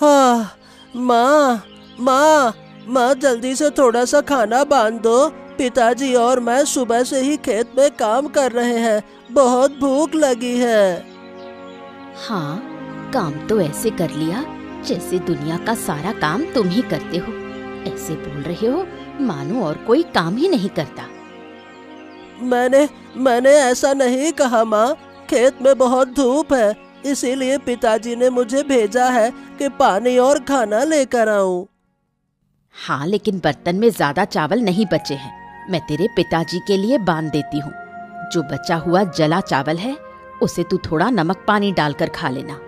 हाँ, माँ माँ माँ जल्दी से थोड़ा सा खाना बांध दो। पिताजी और मैं सुबह से ही खेत में काम कर रहे हैं, बहुत भूख लगी है। हाँ, काम तो ऐसे कर लिया जैसे दुनिया का सारा काम तुम ही करते हो। ऐसे बोल रहे हो मानो और कोई काम ही नहीं करता। मैंने ऐसा नहीं कहा माँ, खेत में बहुत धूप है, इसीलिए पिताजी ने मुझे भेजा है कि पानी और खाना लेकर आऊं। हाँ, लेकिन बर्तन में ज्यादा चावल नहीं बचे हैं, मैं तेरे पिताजी के लिए बांध देती हूँ। जो बचा हुआ जला चावल है उसे तू थोड़ा नमक पानी डालकर खा लेना।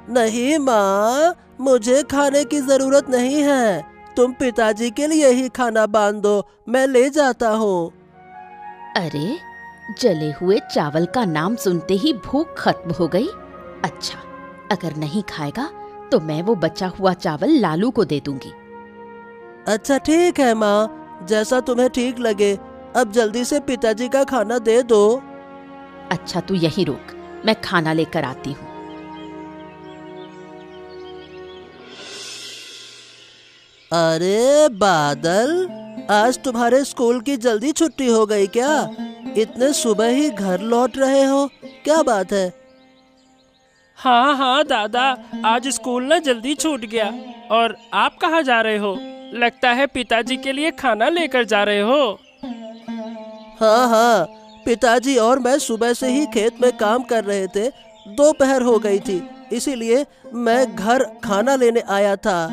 नहीं माँ, मुझे खाने की जरूरत नहीं है, तुम पिताजी के लिए ही खाना बांध दो, मैं ले जाता हूँ। अरे, जले हुए चावल का नाम सुनते ही भूख खत्म हो गई। अच्छा, अगर नहीं खाएगा तो मैं वो बचा हुआ चावल लालू को दे दूंगी। अच्छा ठीक है माँ, जैसा तुम्हें ठीक लगे। अब जल्दी से पिताजी का खाना दे दो। अच्छा, तू यहीं रुक, मैं खाना लेकर आती हूँ। अरे बादल, आज तुम्हारे स्कूल की जल्दी छुट्टी हो गई क्या? इतने सुबह ही घर लौट रहे हो, क्या बात है? हाँ हाँ दादा, आज स्कूल ना जल्दी छूट गया। और आप कहाँ जा रहे हो? लगता है पिताजी के लिए खाना लेकर जा रहे हो। हाँ हाँ, पिताजी और मैं सुबह से ही खेत में काम कर रहे थे, दोपहर हो गई थी, इसीलिए मैं घर खाना लेने आया था।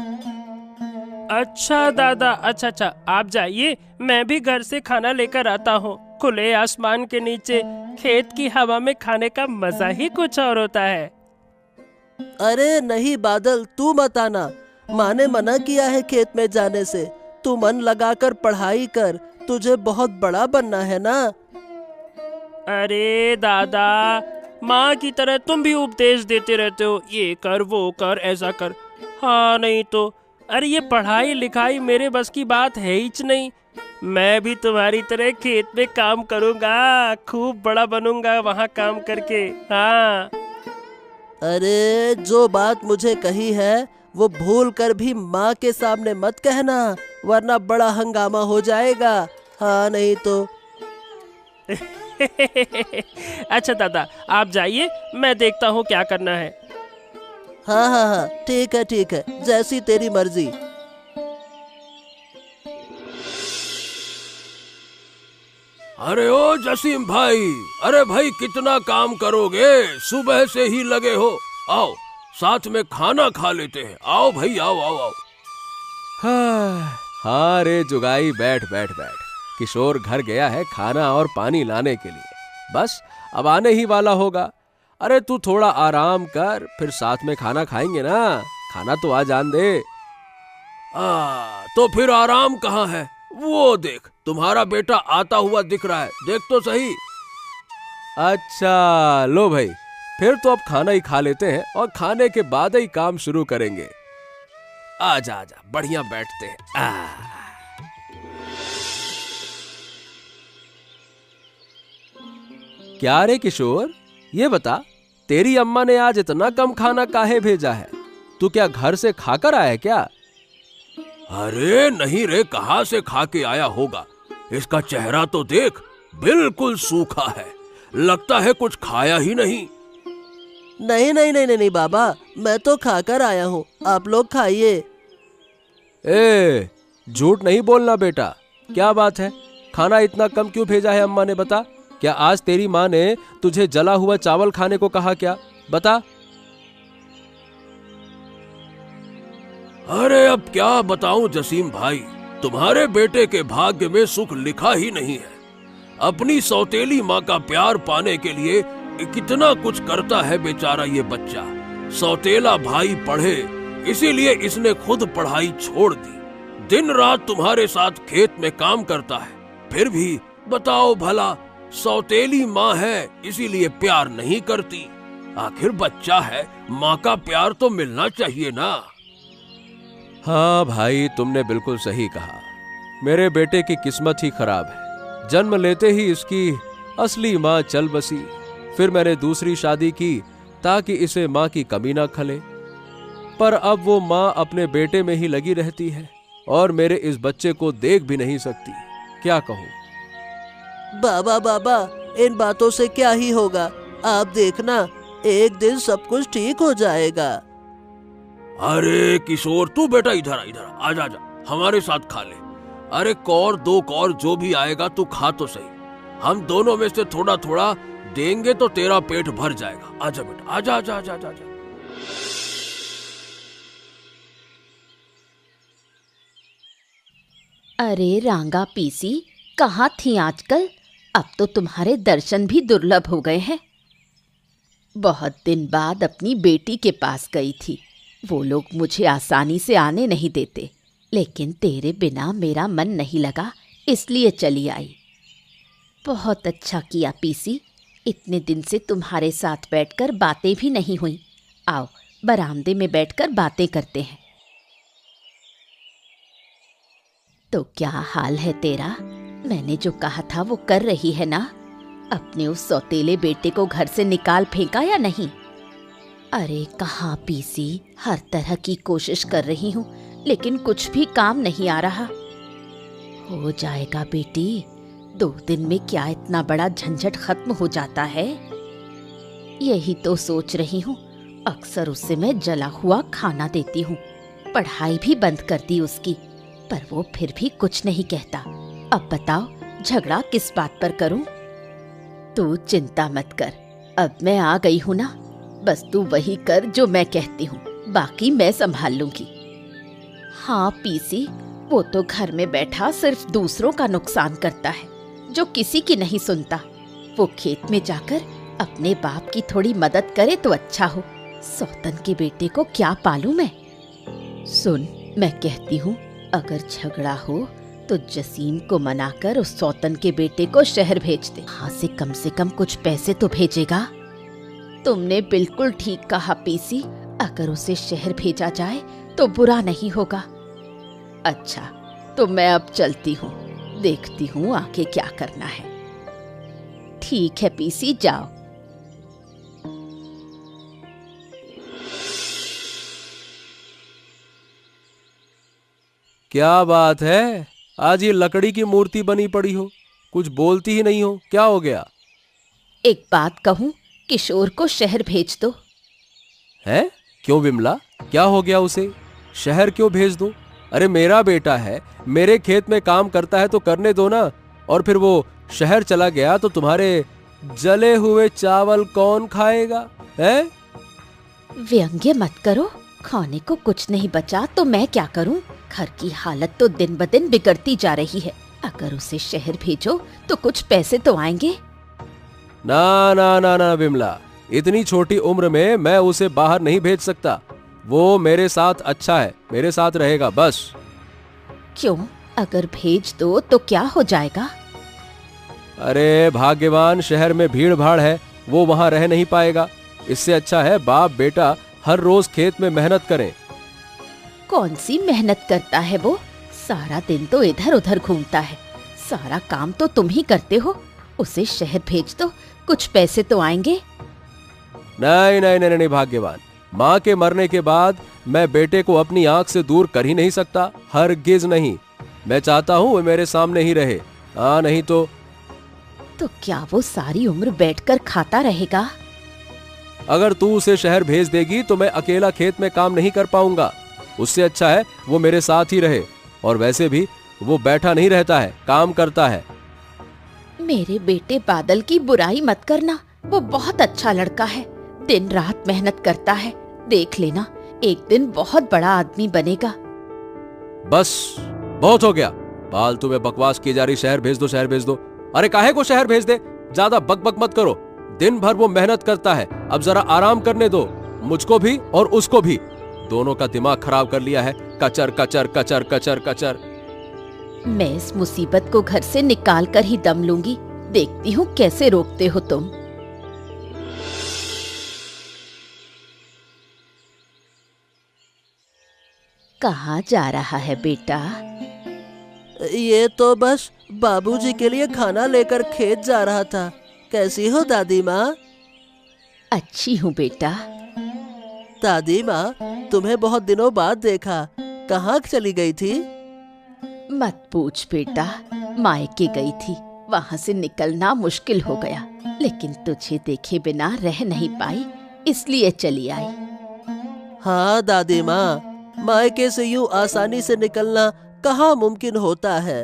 अच्छा दादा, अच्छा, आप जाइए, मैं भी घर से खाना लेकर आता हूँ। खुले आसमान के नीचे खेत की हवा में खाने का मजा ही कुछ और होता है। अरे नहीं बादल, तू मत आना, माँ ने मना किया है खेत में जाने से। तू मन लगाकर पढ़ाई कर, तुझे बहुत बड़ा बनना है ना। अरे दादा, माँ की तरह तुम भी उपदेश देते रहते हो, ये कर वो कर ऐसा कर। हाँ नहीं तो, अरे ये पढ़ाई लिखाई मेरे बस की बात है ही नहीं। मैं भी तुम्हारी तरह खेत में काम करूँगा, खूब बड़ा बनूंगा वहाँ काम करके। हाँ। अरे जो बात मुझे कही है वो भूल कर भी माँ के सामने मत कहना, वरना बड़ा हंगामा हो जाएगा। हाँ नहीं तो। अच्छा दादा, आप जाइए, मैं देखता हूँ क्या करना है। हाँ हाँ हाँ, ठीक है, जैसी तेरी मर्जी। अरे ओ जसीम भाई, अरे भाई कितना काम करोगे, सुबह से ही लगे हो। आओ साथ में खाना खा लेते हैं, आओ भाई आओ आओ आओ। हाँ रे जुगाई, बैठ बैठ बैठ। किशोर घर गया है खाना और पानी लाने के लिए, बस अब आने ही वाला होगा। अरे तू थोड़ा आराम कर, फिर साथ में खाना खाएंगे ना। खाना तो आ जान दे। तो फिर आराम कहाँ है? वो देख, तुम्हारा बेटा आता हुआ दिख रहा है, देख तो सही। अच्छा लो भाई, फिर तो अब खाना ही खा लेते हैं और खाने के बाद ही काम शुरू करेंगे। आजा आजा, बढ़िया बैठते हैं। क्या रे किशोर, ये बता, तेरी अम्मा ने आज इतना कम खाना काहे भेजा है? तू क्या घर से खाकर आया क्या? अरे नहीं रे, कहाँ से खा के आया होगा। इसका चेहरा तो देख, बिल्कुल सूखा है, लगता है कुछ खाया ही नहीं। नहीं बाबा, मैं तो खाकर आया हूँ, आप लोग खाइए। ए, झूठ नहीं बोलना बेटा, क्या बात है? खाना इतना कम क्यों भेजा है अम्मा ने, बता। क्या आज तेरी माँ ने तुझे जला हुआ चावल खाने को कहा क्या? बता। अरे अब क्या बताऊं जसीम भाई, तुम्हारे बेटे के भाग्य में सुख लिखा ही नहीं है। अपनी सौतेली माँ का प्यार पाने के लिए कितना कुछ करता है बेचारा ये बच्चा। सौतेला भाई पढ़े, इसीलिए इसने खुद पढ़ाई छोड़ दी। दिन रात तुम्हारे साथ खेत में काम करता है, फिर भी बताओ भला, सौतेली माँ है इसीलिए प्यार नहीं करती। आखिर बच्चा है, माँ का प्यार तो मिलना चाहिए ना। हाँ भाई, तुमने बिल्कुल सही कहा। मेरे बेटे की किस्मत ही खराब है, जन्म लेते ही इसकी असली माँ चल बसी। फिर मैंने दूसरी शादी की ताकि इसे माँ की कमी ना खले। पर अब वो माँ अपने बेटे में ही लगी रहती है और मेरे इस बच्चे को देख भी नहीं सकती। क्या कहूँ। बाबा बाबा, इन बातों से क्या ही होगा, आप देखना एक दिन सब कुछ ठीक हो जाएगा। अरे किशोर, तू बेटा इधर आ, इधर आ, आजा आजा, हमारे साथ खा ले। अरे कौर दो कौर जो भी आएगा तू खा तो सही, हम दोनों में से थोड़ा थोड़ा देंगे तो तेरा पेट भर जाएगा। आजा बेटा, आजा आजा आजा आजा, आजा। अरे रांगा पीसी, कहाँ थी आजकल? अब तो तुम्हारे दर्शन भी दुर्लभ हो गए हैं। बहुत दिन बाद अपनी बेटी के पास गई थी। वो लोग मुझे आसानी से आने नहीं देते, लेकिन तेरे बिना मेरा मन नहीं लगा, इसलिए चली आई। बहुत अच्छा किया पीसी, इतने दिन से तुम्हारे साथ बैठकर बातें भी नहीं हुई। आओ बरामदे में बैठकर बातें करते हैं। तो क्या हाल है तेरा? मैंने जो कहा था वो कर रही है ना? अपने उस सौतेले बेटे को घर से निकाल फेंका या नहीं? अरे कहाँ पीसी, हर तरह की कोशिश कर रही हूँ, लेकिन कुछ भी काम नहीं आ रहा। हो जाएगा बेटी, 2 दिन में क्या इतना बड़ा झंझट खत्म हो जाता है। यही तो सोच रही हूँ। अक्सर उसे मैं जला हुआ खाना देती हूँ, पढ़ाई भी बंद कर दी उसकी, पर वो फिर भी कुछ नहीं कहता। अब बताओ झगड़ा किस बात पर करूं? तू चिंता मत कर, अब मैं आ गई हूं ना, बस तू वही कर जो मैं कहती हूँ, बाकी मैं संभाल लूंगी। हाँ पीसी, वो तो घर में बैठा सिर्फ दूसरों का नुकसान करता है, जो किसी की नहीं सुनता। वो खेत में जाकर अपने बाप की थोड़ी मदद करे तो अच्छा हो। सौतन के बेटे को क्या पालूं मैं? सुन, मैं कहती हूँ, अगर झगड़ा हो तो जसीम को मनाकर उस सौतन के बेटे को शहर भेज दे। वहां से कम कुछ पैसे तो भेजेगा। तुमने बिल्कुल ठीक कहा पीसी, अगर उसे शहर भेजा जाए तो बुरा नहीं होगा। अच्छा, तो मैं अब चलती हूँ, देखती हूँ आगे क्या करना है। ठीक है पीसी, जाओ। क्या बात है, आज ये लकड़ी की मूर्ति बनी पड़ी हो, कुछ बोलती ही नहीं हो, क्या हो गया? एक बात कहूँ, किशोर को शहर भेज दो। है? क्यों विमला, क्या हो गया उसे? शहर क्यों भेज दो? अरे मेरा बेटा है, मेरे खेत में काम करता है तो करने दो ना। और फिर वो शहर चला गया तो तुम्हारे जले हुए चावल कौन खाएगा? है? व्यंग्य मत करो, खाने को कुछ नहीं बचा तो मैं क्या करूं? घर की हालत तो दिन ब दिन बिगड़ती जा रही है। अगर उसे शहर भेजो तो कुछ पैसे तो आएंगे। ना ना ना ना विमला, इतनी छोटी उम्र में मैं उसे बाहर नहीं भेज सकता। वो मेरे साथ अच्छा है, मेरे साथ रहेगा बस। क्यों? अगर भेज दो तो क्या हो जाएगा? अरे भाग्यवान, शहर में भीड़ भाड़ है, वो वहां रह नहीं पाएगा। इससे अच्छा है बाप बेटा हर रोज खेत में मेहनत करें। कौन सी मेहनत करता है वो? सारा दिन तो इधर उधर घूमता है, सारा काम तो तुम ही करते हो। उसे शहर भेज दो, कुछ पैसे तो आएंगे। नहीं नहीं नहीं नहीं भाग्यवान, माँ के मरने के बाद मैं बेटे को अपनी आंख से दूर कर ही नहीं सकता, हरगिज नहीं। मैं चाहता हूँ वो मेरे सामने ही रहे। हाँ नहीं तो क्या वो सारी उम्र बैठकर खाता रहेगा? अगर तू उसे शहर भेज देगी तो मैं अकेला खेत में काम नहीं कर पाऊंगा। उससे अच्छा है वो मेरे साथ ही रहे। और वैसे भी वो बैठा नहीं रहता है, काम करता है। मेरे बेटे बादल की बुराई मत करना, वो बहुत अच्छा लड़का है, दिन रात मेहनत करता है। देख लेना, एक दिन बहुत बड़ा आदमी बनेगा। बस बहुत हो गया, फालतू में बकवास की जा रही। शहर भेज दो, शहर भेज दो। अरे काहे को शहर भेज दे? ज्यादा बकबक मत करो, दिन भर वो मेहनत करता है, अब जरा आराम करने दो, मुझको भी और उसको भी। दोनों का दिमाग खराब कर लिया है, कचर कचर कचर कचर कचर। मैं इस मुसीबत को घर से निकाल कर ही दम लूंगी, देखती हूँ कैसे रोकते हो तुम। कहाँ जा रहा है बेटा? ये तो बस बाबूजी के लिए खाना लेकर खेत जा रहा था। कैसी हो दादी माँ? अच्छी हूँ बेटा। दादी माँ, तुम्हें बहुत दिनों बाद देखा। कहाँ चली गई थी? मत पूछ बेटा, मायके गई थी। वहाँ से निकलना मुश्किल हो गया, लेकिन तुझे देखे बिना रह नहीं पाई, इसलिए चली आई। हाँ दादी माँ, मायके से यूं आसानी से निकलना कहाँ मुमकिन होता है।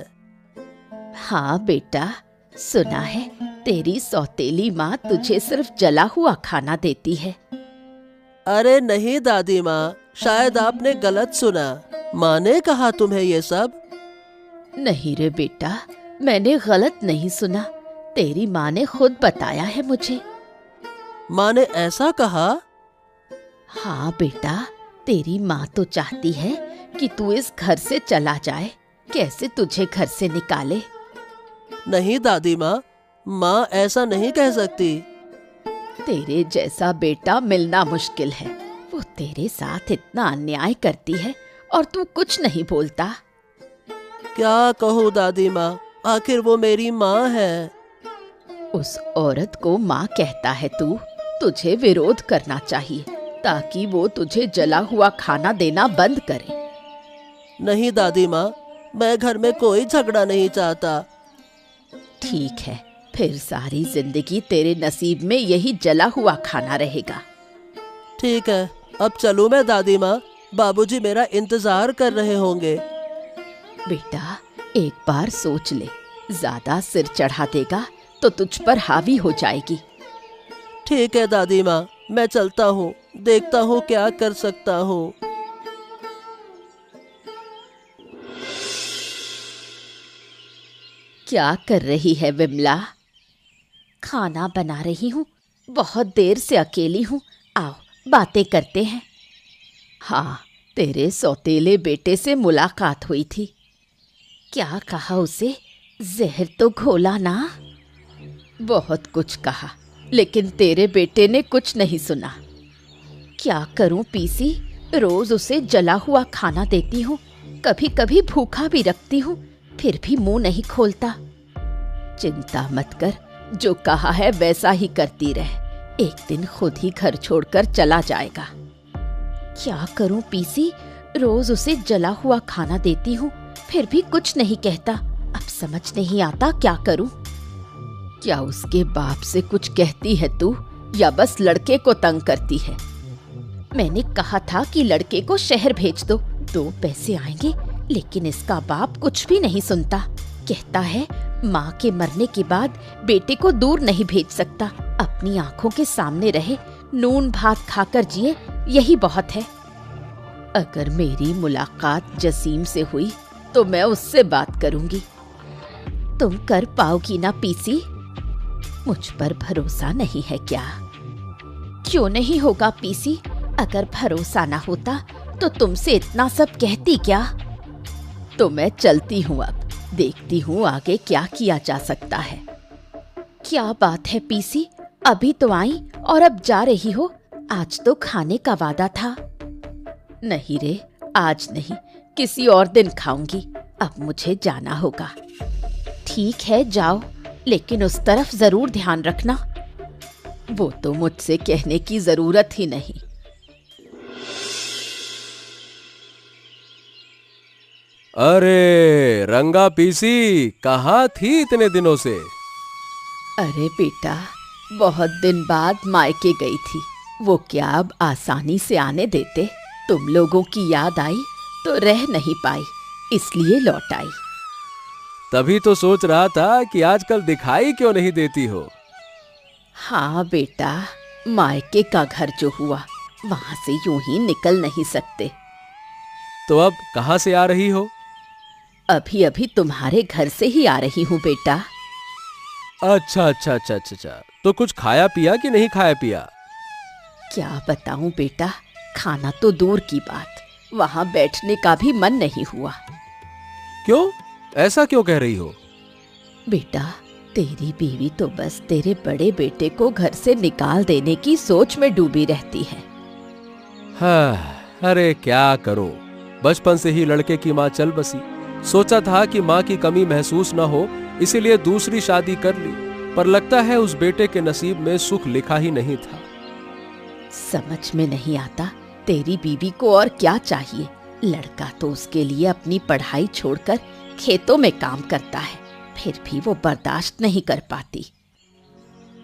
हाँ बेटा, सुना है तेरी सौतेली माँ तुझे सिर्फ जला हुआ खाना देती है। अरे नहीं दादी माँ, शायद आपने गलत सुना। माँ ने कहा तुम्हें ये सब? नहीं रे बेटा, मैंने गलत नहीं सुना। तेरी माँ ने खुद बताया है मुझे। माँ ने ऐसा कहा? हाँ बेटा, तेरी माँ तो चाहती है कि तू इस घर से चला जाए। कैसे तुझे घर से निकाले? नहीं दादी माँ, माँ ऐसा नहीं कह सकती। तेरे जैसा बेटा मिलना मुश्किल है। वो तेरे साथ इतना अन्याय करती है और तू कुछ नहीं बोलता। क्या कहूँ दादी माँ, आखिर वो मेरी माँ है। उस औरत को माँ कहता है तू? तुझे विरोध करना चाहिए ताकि वो तुझे जला हुआ खाना देना बंद करे। नहीं दादी माँ, मैं घर में कोई झगड़ा नहीं चाहता। ठीक है, फिर सारी जिंदगी तेरे नसीब में यही जला हुआ खाना रहेगा। ठीक है, अब चलूँ मैं दादी माँ? बाबूजी मेरा इंतजार कर रहे होंगे। बेटा, एक बार सोच ले, ज्यादा सिर चढ़ा देगा तो तुझ पर हावी हो जाएगी। ठीक है दादी माँ, मैं चलता हूँ, देखता हूँ क्या कर सकता हूँ। क्या कर रही है विमला? खाना बना रही हूँ, बहुत देर से अकेली हूँ। आओ बातें करते हैं। हाँ, तेरे सौतेले बेटे से मुलाकात हुई थी। क्या कहा उसे? जहर तो घोला ना? बहुत कुछ कहा, लेकिन तेरे बेटे ने कुछ नहीं सुना। क्या करूं पीसी, रोज उसे जला हुआ खाना देती हूँ, कभी कभी भूखा भी रखती हूँ, फिर भी मुंह नहीं खोलता। चिंता मत कर, जो कहा है वैसा ही करती रह। एक दिन खुद ही घर छोड़कर चला जाएगा। क्या करूं पीसी, रोज उसे जला हुआ खाना देती हूँ, फिर भी कुछ नहीं कहता। अब समझ नहीं आता क्या करूं। क्या उसके बाप से कुछ कहती है तू, या बस लड़के को तंग करती है? मैंने कहा था कि लड़के को शहर भेज दो, 2 पैसे आएंगे, लेकिन इसका बाप कुछ भी नहीं सुनता। कहता है माँ के मरने के बाद बेटे को दूर नहीं भेज सकता, अपनी आंखों के सामने रहे, नून भात खाकर जिए, यही बहुत है। अगर मेरी मुलाकात जसीम से हुई तो मैं उससे बात करूंगी। तुम कर पाओगी ना पीसी? मुझ पर भरोसा नहीं है क्या? क्यों नहीं होगा पीसी? अगर भरोसा ना होता तो तुमसे इतना सब कहती क्या? तो मैं चलती हूँ, अब देखती हूँ आगे क्या किया जा सकता है। क्या बात है पीसी, अभी तो आई और अब जा रही हो? आज तो खाने का वादा था। नहीं रे, आज नहीं, किसी और दिन खाऊंगी। अब मुझे जाना होगा। ठीक है जाओ, लेकिन उस तरफ जरूर ध्यान रखना। वो तो मुझसे कहने की जरूरत ही नहीं। अरे रंगा पीसी, कहाँ थी इतने दिनों से? अरे बेटा, बहुत दिन बाद मायके गई थी। वो क्या अब आसानी से आने देते? तुम लोगों की याद आई तो रह नहीं पाई, इसलिए लौट आई। तभी तो सोच रहा था कि आजकल दिखाई क्यों नहीं देती हो। हाँ बेटा, मायके का घर जो हुआ, वहां से यूं ही निकल नहीं सकते। तो अब कहाँ से आ रही हो? अभी अभी तुम्हारे घर से ही आ रही हूँ बेटा। अच्छा अच्छा अच्छा अच्छा अच्छा, तो कुछ खाया पिया कि नहीं खाया पिया? क्या बताऊं बेटा, खाना तो दूर की बात, वहां बैठने का भी मन नहीं हुआ। क्यों? ऐसा क्यों कह रही हो? बेटा, तेरी बीवी तो बस तेरे बड़े बेटे को घर से निकाल देने की सोच में डूबी रहती है। हाँ, अरे क्या करो, बचपन से ही लड़के की माँ चल बसी। सोचा था कि माँ की कमी महसूस न हो, इसीलिए दूसरी शादी कर ली, पर लगता है उस बेटे के नसीब में सुख लिखा ही नहीं था। समझ में नहीं आता तेरी बीवी को और क्या चाहिए? लड़का तो उसके लिए अपनी पढ़ाई छोड़कर खेतों में काम करता है, फिर भी वो बर्दाश्त नहीं कर पाती।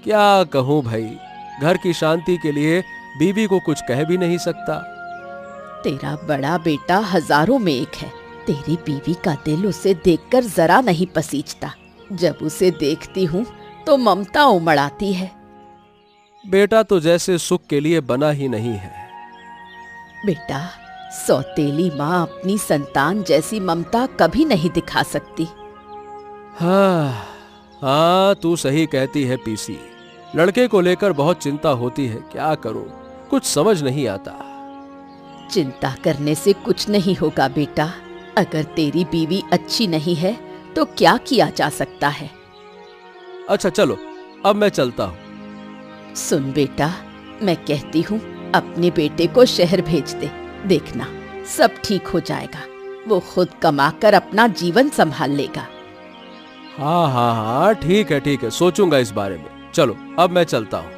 क्या कहूं भाई, घर की शांति के लिए बीवी को कुछ कह भी नहीं सकता। तेरा बड़ा बेटा हजारों में एक है। तेरी बीवी का दिल उसे देखकर जरा नहीं पसीजता। जब उसे देखती हूँ तो ममता उमड़ आती है। बेटा तो जैसे सुख के लिए बना ही नहीं है। बेटा, सौतेली माँ अपनी संतान जैसी ममता कभी नहीं दिखा सकती। हाँ, तू सही कहती है पीसी। लड़के को लेकर बहुत चिंता होती है, क्या करूं, कुछ समझ नहीं आता। चिंता करने से कुछ नहीं होगा बेटा। अगर तेरी बीवी अच्छी नहीं है तो क्या किया जा सकता है? अच्छा चलो, अब मैं चलता हूँ। सुन बेटा, मैं कहती हूँ अपने बेटे को शहर भेज दे। देखना सब ठीक हो जाएगा। वो खुद कमाकर अपना जीवन संभाल लेगा। हाँ हाँ हाँ, ठीक है, सोचूंगा इस बारे में। चलो, अब मैं चलता हूँ।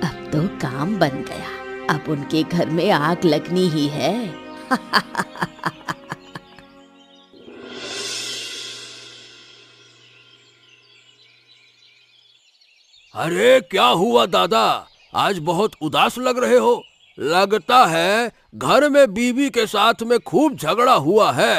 अब तो काम बन गया। अब उनके घर में आग लगनी ही है। अरे क्या हुआ दादा, आज बहुत उदास लग रहे हो। लगता है घर में बीवी के साथ में खूब झगड़ा हुआ है।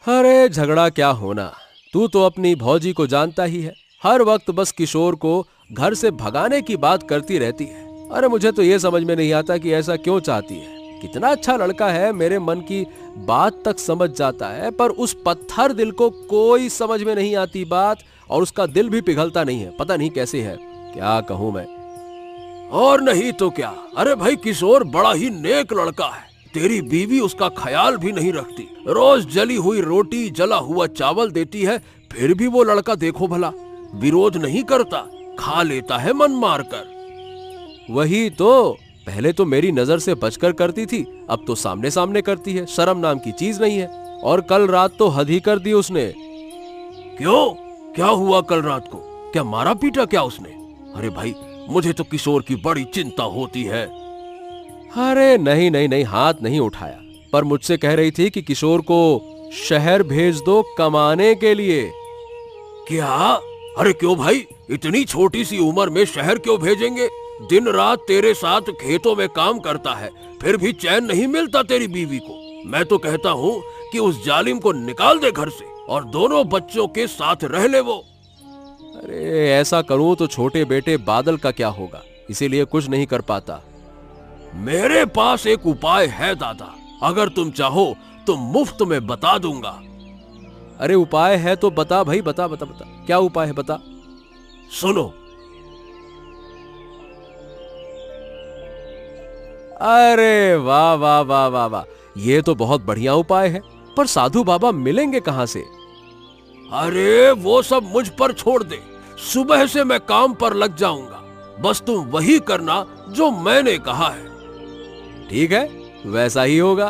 अरे झगड़ा क्या होना, तू तो अपनी भौजी को जानता ही है। हर वक्त बस किशोर को घर से भगाने की बात करती रहती है। अरे मुझे तो ये समझ में नहीं आता कि ऐसा क्यों चाहती है। कितना अच्छा लड़का है, मेरे मन की बात तक समझ जाता है, पर उस पत्थर दिल को कोई समझ में नहीं आती बात, और उसका दिल भी पिघलता नहीं है। पता नहीं कैसे है, क्या कहूं मैं। और नहीं तो क्या। अरे भाई, किशोर बड़ा ही नेक लड़का है। तेरी बीवी उसका ख्याल भी नहीं रखती। रोज जली हुई रोटी, जला हुआ चावल देती है, फिर भी वो लड़का देखो भला विरोध नहीं करता, खा लेता है मन मारकर। वही तो, पहले तो मेरी नजर से बचकर करती थी, अब तो सामने सामने करती है। शर्म नाम की चीज नहीं है। और कल रात तो हद ही कर दी उसने। क्यों, क्या हुआ कल रात को? क्या मारा पीटा क्या उसने? अरे भाई, मुझे तो किशोर की बड़ी चिंता होती है। अरे नहीं, हाथ नहीं उठाया, पर मुझसे कह रही थी कि किशोर को शहर भेज दो कमाने के लिए। क्या? अरे क्यों भाई, इतनी छोटी सी उम्र में शहर क्यों भेजेंगे? दिन रात तेरे साथ खेतों में काम करता है, फिर भी चैन नहीं मिलता तेरी बीवी को। मैं तो कहता हूँ कि उस जालिम को निकाल दे घर से और दोनों बच्चों के साथ रह ले वो। अरे ऐसा करूं तो छोटे बेटे बादल का क्या होगा, इसीलिए कुछ नहीं कर पाता। मेरे पास एक उपाय है दादा, अगर तुम चाहो तो मुफ्त में बता दूंगा। अरे उपाय है तो बता भाई, बता। क्या उपाय है, बता। सुनो। अरे वाह वाह वाह वाह वाह, ये तो बहुत बढ़िया उपाय है, पर साधु बाबा मिलेंगे कहां से? अरे वो सब मुझ पर छोड़ दे, सुबह से मैं काम पर लग जाऊंगा। बस तुम वही करना जो मैंने कहा है। ठीक है, वैसा ही होगा।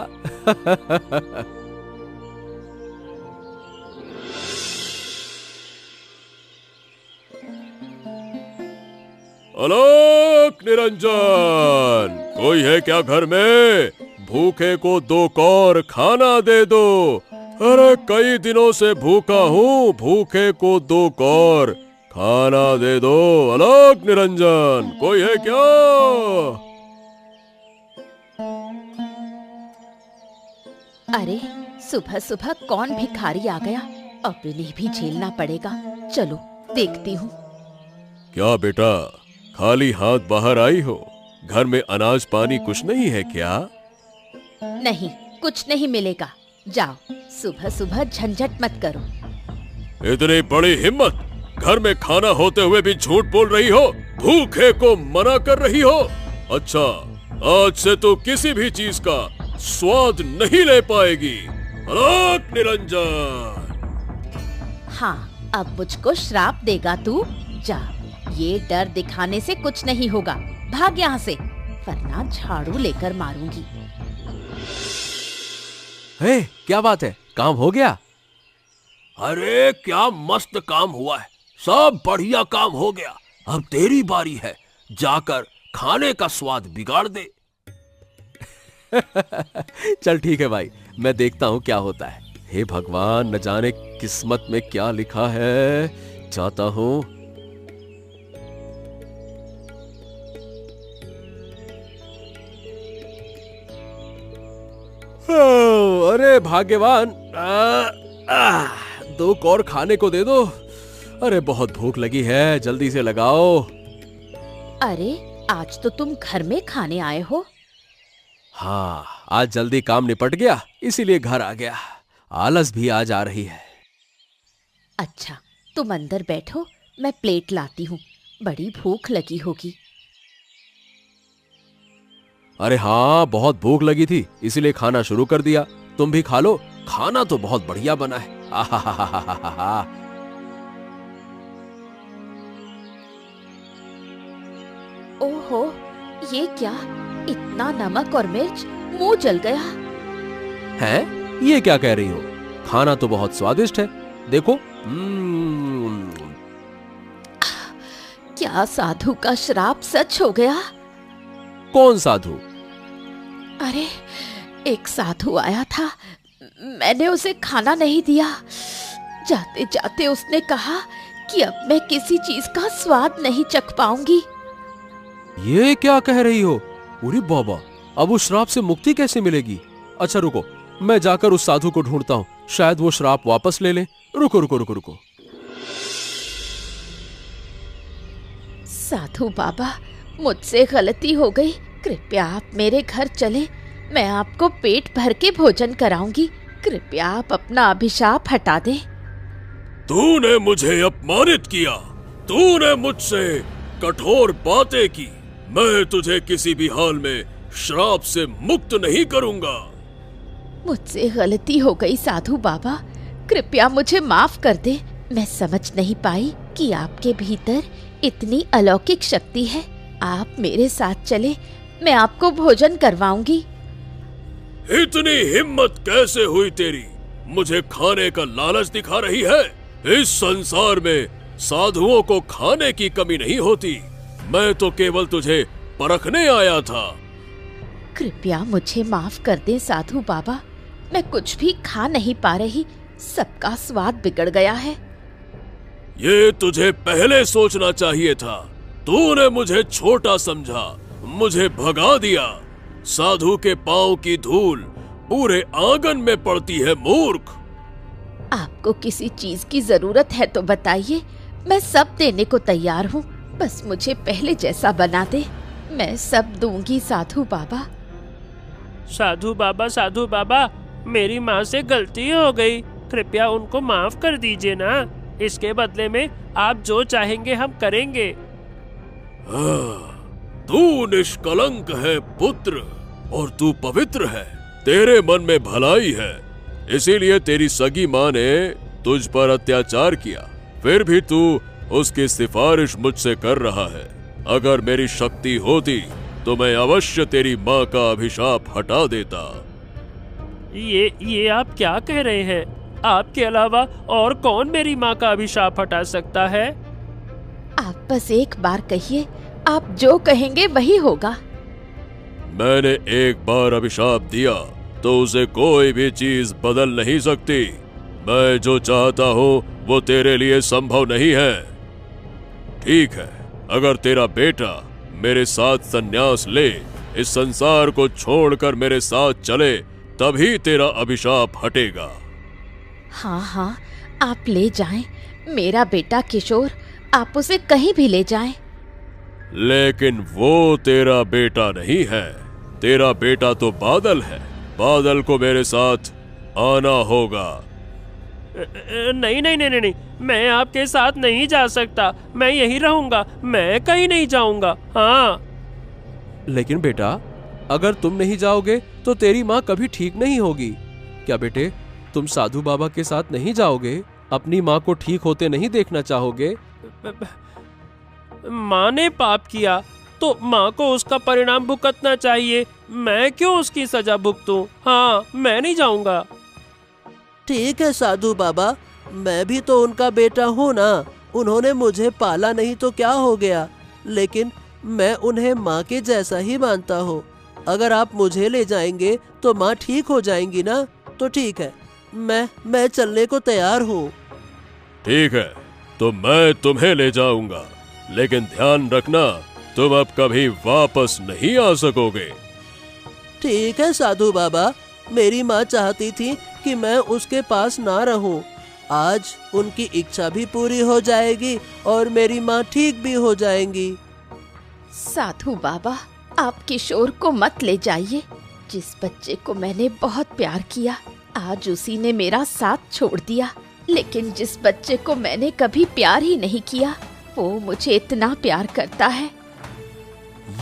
अलक निरंजन, कोई है क्या घर में? भूखे को 2 कौर खाना दे दो। अरे कई दिनों से भूखा हूँ, भूखे को 2 कौर खाना दे दो। अलक निरंजन, कोई है क्या? अरे सुबह सुबह कौन भिखारी आ गया? अब इन्हें भी झेलना पड़ेगा। चलो देखती हूँ। क्या बेटा, खाली हाथ बाहर आई हो? घर में अनाज पानी कुछ नहीं है क्या? नहीं, कुछ नहीं मिलेगा। जाओ, सुबह सुबह झंझट मत करो। इतनी बड़ी हिम्मत, घर में खाना होते हुए भी झूठ बोल रही हो, भूखे को मना कर रही हो। अच्छा, आज से तो किसी भी चीज का स्वाद नहीं ले पाएगी। अलक निरंजन। हाँ, अब मुझको श्राप देगा तू? जा, ये डर दिखाने से कुछ नहीं होगा। भाग यहाँ से, वरना झाड़ू लेकर मारूंगी। हे, क्या बात है, काम हो गया? अरे क्या मस्त काम हुआ है, सब बढ़िया काम हो गया। अब तेरी बारी है, जाकर खाने का स्वाद बिगाड़ दे। चल ठीक है भाई, मैं देखता हूं क्या होता है। हे भगवान, न जाने किस्मत में क्या लिखा है। जाता हूं। अरे भाग्यवान, दो कौर खाने को दे दो। अरे बहुत भूख लगी है, जल्दी से लगाओ। अरे आज तो तुम घर में खाने आए हो? हाँ, आज जल्दी काम निपट गया, इसीलिए घर आ गया। आलस भी आज आ रही है। अच्छा, तुम अंदर बैठो, मैं प्लेट लाती हूँ। बड़ी भूख लगी होगी। अरे हाँ, बहुत भूख लगी थी, इसीलिए खाना शुरू कर दिया। तुम भी खा लो, खाना तो बहुत बढ़िया बना है। आहा। ओहो, ये क्या? इतना नमक और मिर्च, मुंह जल गया। हैं? ये क्या कह रही हो? खाना तो बहुत स्वादिष्ट है, देखो। क्या साधु का श्राप सच हो गया? कौन साधु? अरे, एक साधु आया था, मैंने उसे खाना नहीं दिया। जाते जाते उसने कहा कि अब मैं किसी चीज का स्वाद नहीं चख पाऊंगी। ये क्या कह रही हो? अरे बाबा, अब उस श्राप से मुक्ति कैसे मिलेगी? अच्छा रुको, मैं जाकर उस साधु को ढूंढता हूँ, शायद वो श्राप वापस ले ले। रुको। साधु बाबा, मुझसे गलती हो गई, कृपया आप मेरे घर चलें, मैं आपको पेट भर के भोजन कराऊंगी। कृपया आप अपना अभिशाप हटा दें। तूने मुझे अपमानित किया, तूने मुझसे कठोर बातें की। मैं तुझे किसी भी हाल में श्राप से मुक्त नहीं करूंगा। मुझसे गलती हो गई साधु बाबा, कृपया मुझे माफ कर दे। मैं समझ नहीं पाई कि आपके भीतर इतनी अलौकिक शक्ति है। आप मेरे साथ चले, मैं आपको भोजन करवाऊंगी। इतनी हिम्मत कैसे हुई तेरी? मुझे खाने का लालच दिखा रही है? इस संसार में साधुओं को खाने की कमी नहीं होती। मैं तो केवल तुझे परखने आया था। कृपया मुझे माफ कर दें साधु बाबा, मैं कुछ भी खा नहीं पा रही, सबका स्वाद बिगड़ गया है। ये तुझे पहले सोचना चाहिए था। तूने मुझे छोटा समझा, मुझे भगा दिया। साधु के पांव की धूल पूरे आंगन में पड़ती है, मूर्ख। आपको किसी चीज की जरूरत है तो बताइए, मैं सब देने को तैयार हूँ। बस मुझे पहले जैसा बना दे, मैं सब दूंगी साधु बाबा। साधु बाबा, मेरी माँ से गलती हो गई, कृपया उनको माफ कर दीजिए ना। इसके बदले में आप जो चाहेंगे हम करेंगे। तू निष्कलंक है पुत्र, और तू पवित्र है। तेरे मन में भलाई है, इसीलिए तेरी सगी माँ ने तुझ पर अत्याचार किया। फिर भी तू उसकी सिफारिश मुझसे कर रहा है। अगर मेरी शक्ति होती तो मैं अवश्य तेरी माँ का अभिशाप हटा देता। ये आप क्या कह रहे हैं? आपके अलावा और कौन मेरी माँ का अभिशाप हटा सकता है? आप बस एक बार कहिए, आप जो कहेंगे वही होगा। मैंने एक बार अभिशाप दिया तो उसे कोई भी चीज बदल नहीं सकती। मैं जो चाहता हूँ वो तेरे लिए संभव नहीं है। ठीक है, अगर तेरा बेटा मेरे साथ संन्यास ले, इस संसार को छोड़कर मेरे साथ चले, तभी तेरा अभिशाप हटेगा। हाँ, आप ले जाएं, मेरा बेटा किशोर, आप उसे कहीं भी ले जाएं। लेकिन वो तेरा बेटा नहीं है, तेरा बेटा तो बादल है। बादल को मेरे साथ आना होगा। नहीं, मैं आपके साथ नहीं जा सकता। मैं यहीं रहूंगा, मैं कहीं नहीं जाऊंगा। हाँ। लेकिन बेटा, अगर तुम नहीं जाओगे तो तेरी माँ कभी ठीक नहीं होगी। क्या बेटे, तुम साधु बाबा के साथ नहीं जाओगे? अपनी माँ को ठीक होते नहीं देखना चाहोगे? माँ ने पाप किया तो माँ को उसका परिणाम भुगतना चाहिए। मैं क्यों उसकी सजा भुगतूं? हाँ, मैं नहीं जाऊंगा। ठीक है साधु बाबा, मैं भी तो उनका बेटा हूँ ना, उन्होंने मुझे पाला नहीं तो क्या हो गया, लेकिन मैं उन्हें माँ के जैसा ही मानता हूँ। अगर आप मुझे ले जाएंगे तो माँ ठीक हो जाएंगी ना? तो ठीक है, मैं चलने को तैयार हूँ। ठीक है, तो मैं तुम्हें ले जाऊंगा, लेकिन ध्यान रखना तुम अब कभी वापस नहीं आ सकोगे। ठीक है साधु बाबा, मेरी माँ चाहती थी कि मैं उसके पास ना रहूं। आज उनकी इच्छा भी पूरी हो जाएगी और मेरी माँ ठीक भी हो जाएंगी। साधु बाबा, आप किशोर को मत ले जाइए। जिस बच्चे को मैंने बहुत प्यार किया, आज उसी ने मेरा साथ छोड़ दिया। लेकिन जिस बच्चे को मैंने कभी प्यार ही नहीं किया, वो मुझे इतना प्यार करता है।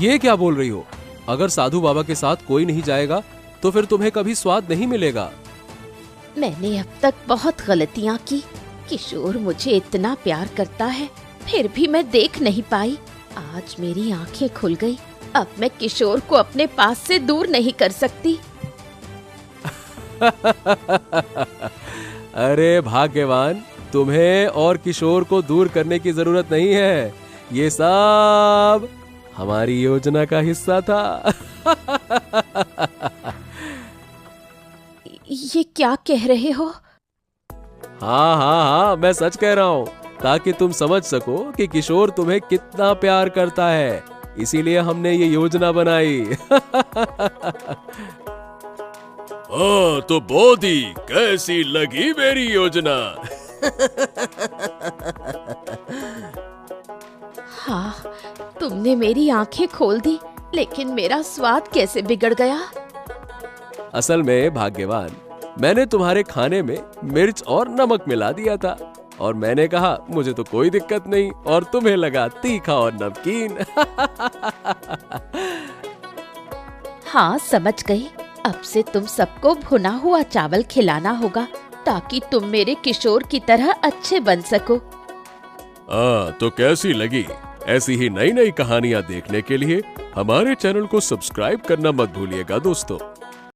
ये क्या बोल रही हो? अगर साधु बाबा के साथ कोई नहीं जाएगा तो फिर तुम्हें कभी स्वाद नहीं मिलेगा। मैंने अब तक बहुत गलतियाँ की। किशोर मुझे इतना प्यार करता है, फिर भी मैं देख नहीं पाई। आज मेरी आंखें खुल गई। अब मैं किशोर को अपने पास से दूर नहीं कर सकती। अरे भाग्यवान, तुम्हें और किशोर को दूर करने की जरूरत नहीं है। ये सब हमारी योजना का हिस्सा था। ये क्या कह रहे हो? हाँ हाँ हाँ, मैं सच कह रहा हूँ, ताकि तुम समझ सको कि किशोर तुम्हें कितना प्यार करता है। इसीलिए हमने ये योजना बनाई। हाँ तो बोधी, कैसी लगी मेरी योजना? हाँ, तुमने मेरी आंखें खोल दी, लेकिन मेरा स्वाद कैसे बिगड़ गया? असल में भाग्यवान, मैंने तुम्हारे खाने में मिर्च और नमक मिला दिया था और मैंने कहा मुझे तो कोई दिक्कत नहीं, और तुम्हें लगा तीखा और नमकीन। हाँ, समझ गई। अब से तुम सबको भुना हुआ चावल खिलाना होगा, ताकि तुम मेरे किशोर की तरह अच्छे बन सको। तो कैसी लगी? ऐसी ही नई नई कहानियां देखने के लिए हमारे चैनल को सब्सक्राइब करना मत भूलिएगा दोस्तों।